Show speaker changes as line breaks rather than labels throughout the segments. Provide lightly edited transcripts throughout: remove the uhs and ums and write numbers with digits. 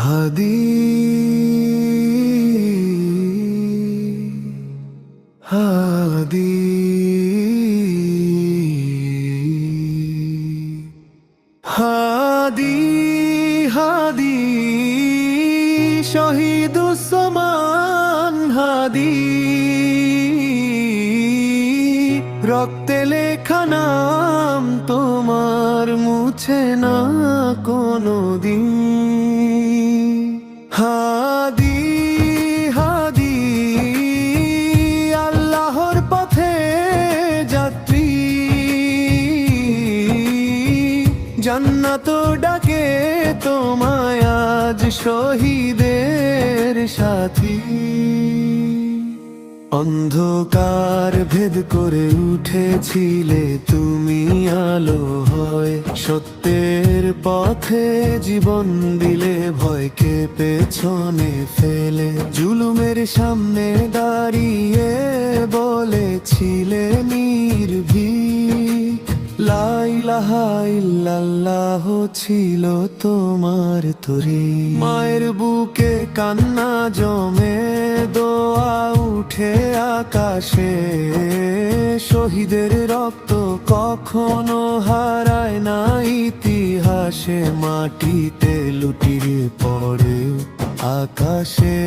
হাদি হাদি হাদি হাদি শহীদুজ্জামান হাদি রক্তে লেখা নাম তোমার মুছে না কোনো দিন। হাদি হাদি আল্লাহর পথে যাত্রী, জান্নাত ডাকে তোমায় আজ শহীদের সাথী। অন্ধকার ভেদ করে উঠেছিলে তুমি আলো হয়, সত্যের পথে জীবন দিলে ভয়কে পেছনে ফেলে। জুলুমের সামনে দাঁড়িয়ে বলেছিলে নির্ভীক, লা ইলাহা ইল্লাল্লাহ ছিল তোমার তরি। মায়ের বুকে কান্না জমে দোয়া উঠে আকাশে, শহীদের রক্ত কখনো হারায় না ইতিহাসে। মাটিতে লুটিয়ে পড়ে আকাশে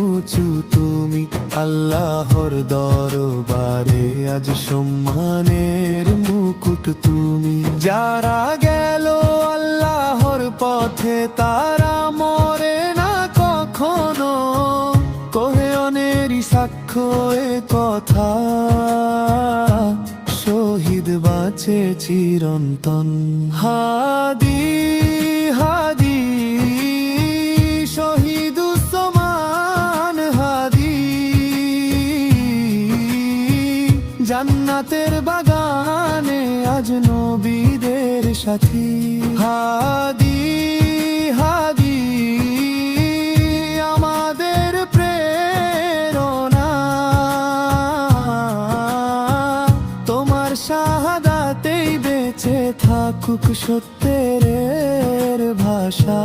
উঁচু তুমি, আল্লাহর দরবারে আজ সম্মানের মুকুট তুমি। যারা গেল আল্লাহর পথে তারা মরে না কখনো, কোরআনেরই সাক্ষ্য এ কথা, শহীদ বাঁচে চিরন্তন। হাদি হাদি শহীদুজ্জামান হাদি, জান্নাতের বাগানে আজ নবীদের সাথী। হাদি হাদি আমাদের প্রেরণা, তোমার শাহাদাতেই বেঁচে থাকুক সত্যের ভাষা।